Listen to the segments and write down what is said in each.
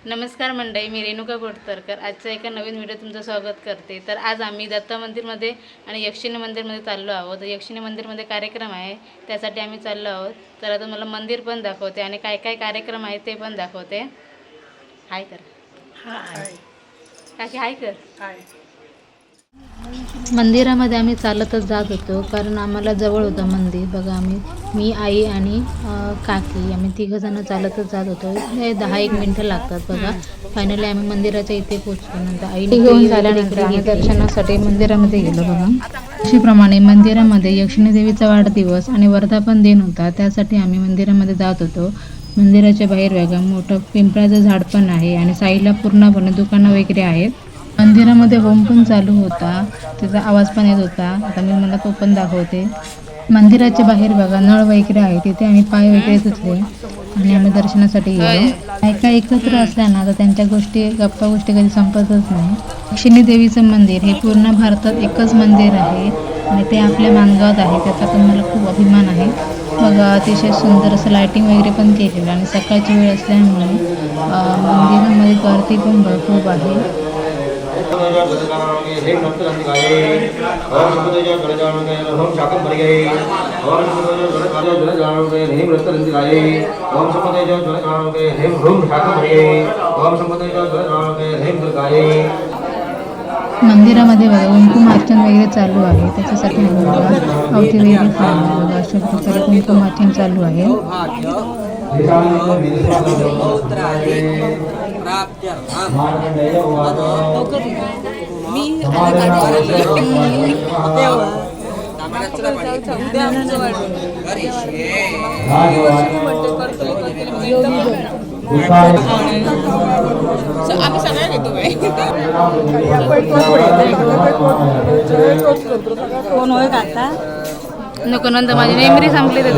नमस्कार मंडळी, मी रेणुका कोटतरकर आजच्या एका नवीन व्हिडिओ तुमचं स्वागत करते. तर आज आम्ही दत्त मंदिरमध्ये आणि यक्षिणी मंदिरमध्ये चाललो आहोत. यक्षिणी मंदिरमध्ये कार्यक्रम आहे, त्यासाठी आम्ही चाललो आहोत. तर आता तुम्हाला मंदिर पण दाखवते आणि काय काय कार्यक्रम आहे ते पण दाखवते. हाय कर. हाय काकी, हाय कर. हाय. मंदिरामध्ये आम्ही चालतच जात होतो कारण आम्हाला जवळ होतं मंदिर. बघा, मी आई आणि काकी आम्ही तिघंजणं चालतच जात होतो. हे 10-1 मिनटं लागतात. बघा, फायनली आम्ही मंदिराच्या इथे पोहोचलो. नंतर आईने घेऊन झाल्यानंतर आम्ही दर्शनासाठी मंदिरामध्ये गेलो. बघा, अशाप्रमाणे मंदिरामध्ये यक्षिणी देवीचा वाढदिवस आणि वर्धापन दिन होता, त्यासाठी आम्ही मंदिरामध्ये जात होतो. मंदिराच्या बाहेर बघा मोठं पिंपळाचं झाड पण आहे आणि साईडला पूर्णपणे दुकानं वगैरे आहेत. मंदिरामध्ये होम पण चालू होता, त्याचा आवाज पण येत होता. आता मी मला तो पण दाखवते. मंदिराच्या बाहेर बघा नळ वगैरे आहे, तिथे आम्ही पाय वगैरे धुतले आणि आम्ही दर्शनासाठी गेलो. ऐका एकत्र असल्या ना तर त्यांच्या गप्पा गोष्टी कधी संपतच नाही. यक्षिणी देवीचं मंदिर हे पूर्ण भारतात एकच मंदिर आहे आणि ते आपल्या मानगावात आहे, त्याचा पण मला खूप अभिमान आहे. बघा, अतिशय सुंदर असं लायटिंग वगैरे पण केलेलं आणि सकाळची वेळ असल्यामुळे मंदिरामध्ये गर्दी पण खूप आहे. मंदिरामध्ये बघा कुंकुमार्चन वगैरे चालू आहे, त्याच्यासाठी अवती वगैरे बघा अशा प्रकारे कुंकुमार्चन चालू आहे. आम्ही सगळ्या घेतो कोण होय का आता नको, नंतर माझी मेमरी संपली तर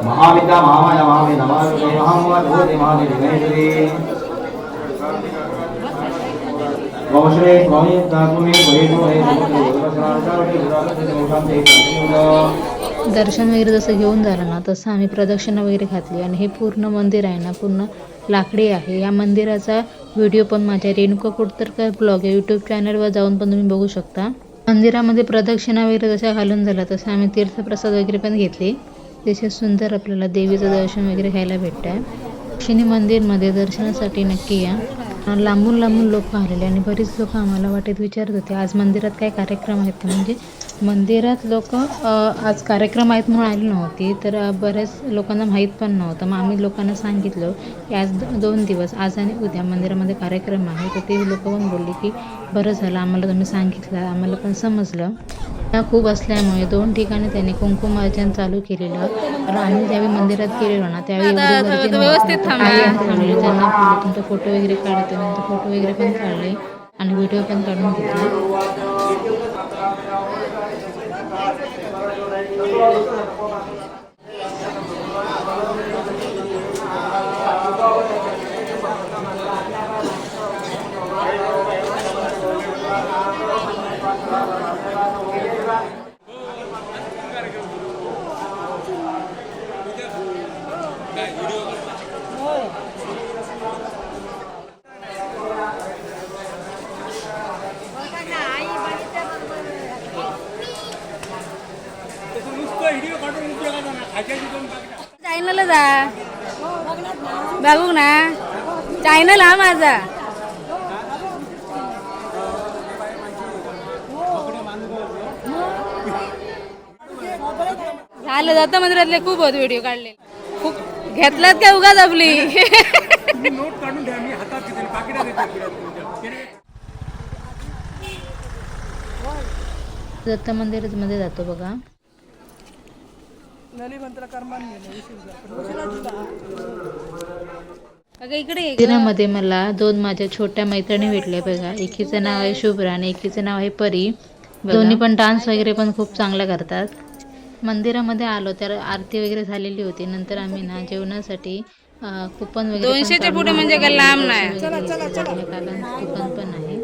महाविद्या महामाया महावी नमामि महामूर्ति महादेवी वंशे स्वामी तात्मे वैष्णव हे दर्शन वगैरे जसं घेऊन झालं ना तसं आम्ही प्रदक्षिणा वगैरे घातली आणि हे पूर्ण मंदिर आहे ना पूर्ण लाकडी आहे. या मंदिराचा व्हिडिओ पण माझ्या रेणुका कोटतरकर ब्लॉग या यूट्यूब चॅनलवर जाऊन पण तुम्ही बघू शकता. मंदिरामध्ये प्रदक्षिणा वगैरे जशा घालून झाला तसं आम्ही तीर्थप्रसाद वगैरे पण घेतले. तिथे सुंदर आपल्याला देवीचं दर्शन वगैरे घ्यायला भेटतं आहे. यक्षिणी मंदिरमध्ये दर्शनासाठी नक्की या. लांबून लोक आलेले आणि बरीच लोक आम्हाला वाटेत विचारत होते आज मंदिरात काय कार्यक्रम आहेत का. म्हणजे मंदिरात लोक आज कार्यक्रम आहेत म्हणून आली नव्हती, तर बऱ्याच लोकांना माहीत पण नव्हतं. मग आम्ही लोकांना सांगितलं की आज 2 दिवस आज आणि उद्या मंदिरामध्ये कार्यक्रम आहे. तर ते लोक पण बोलले की बरं झालं आम्हाला तुम्ही सांगितलं, आम्हाला पण समजलं. त्या खूप असल्यामुळे 2 ठिकाणी त्यांनी कुंकुमार्चन चालू केलेलं. कारण आम्ही ज्यावेळी मंदिरात गेलेलो ना त्यावेळी व्यवस्थित त्यांना तुमचा फोटो वगैरे काढते, नंतर फोटो वगैरे पण काढले आणि व्हिडिओ पण काढून घेतले. चायनाला जा बघू ना, चायनल हा माझा. झालं दत्त मंदिरातले खूप होत व्हिडिओ काढले, खूप घेतलात का उगाच आपली. नोट काढून ठेवा, मी हातात घेते पाकिटात दत्त मंदिरामध्ये जातो बघा. मंदिरामध्ये मला 2 माझ्या छोट्या मैत्रिणी भेटल्या बघा. एकीचं नाव आहे शुभ्रा आणि एकीचं नाव आहे परी. दोन्ही पण डान्स वगैरे पण खूप चांगला करतात. मंदिरामध्ये आलो तर आरती वगैरे झालेली होती. नंतर आम्ही ना जेवणासाठी कुपन वगैरे 200च्या पुढे म्हणजे काय लांब नाही. कुपन पण आहे.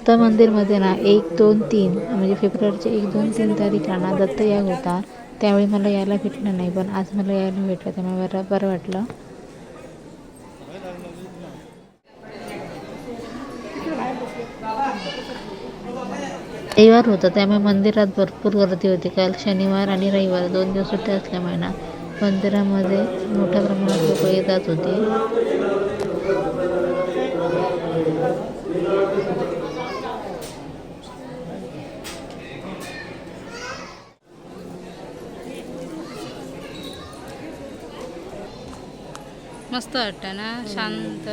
दत्त मंदिरमध्ये ना 1, 2, 3 म्हणजे फेब्रुवारीच्या 1, 2, 3 तारीखला ना दत्त याग होता. त्यावेळी मला यायला भेटलं नाही, पण आज मला यायला भेटलं त्यामुळे बरं वाटलं. रविवार होता त्यामुळे मंदिरात भरपूर गर्दी होती. काल शनिवार आणि रविवार 2 दिवस सुट्टी असल्यामुळे ना मंदिरामध्ये मोठ्या प्रमाणात लोक येतात होते. मस्त वाटतं ना, शांत.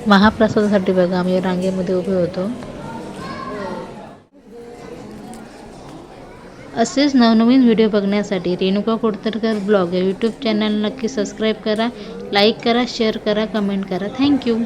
महाप्रसादासाठी बघा आम्ही रांगेमध्ये उभे होतो. असेच नवनवीन व्हिडिओ बघण्यासाठी रेणुका कोडतरकर ब्लॉग या यूट्यूब चॅनल नक्की सबस्क्राईब करा, लाईक करा, शेअर करा, कमेंट करा. थँक्यू.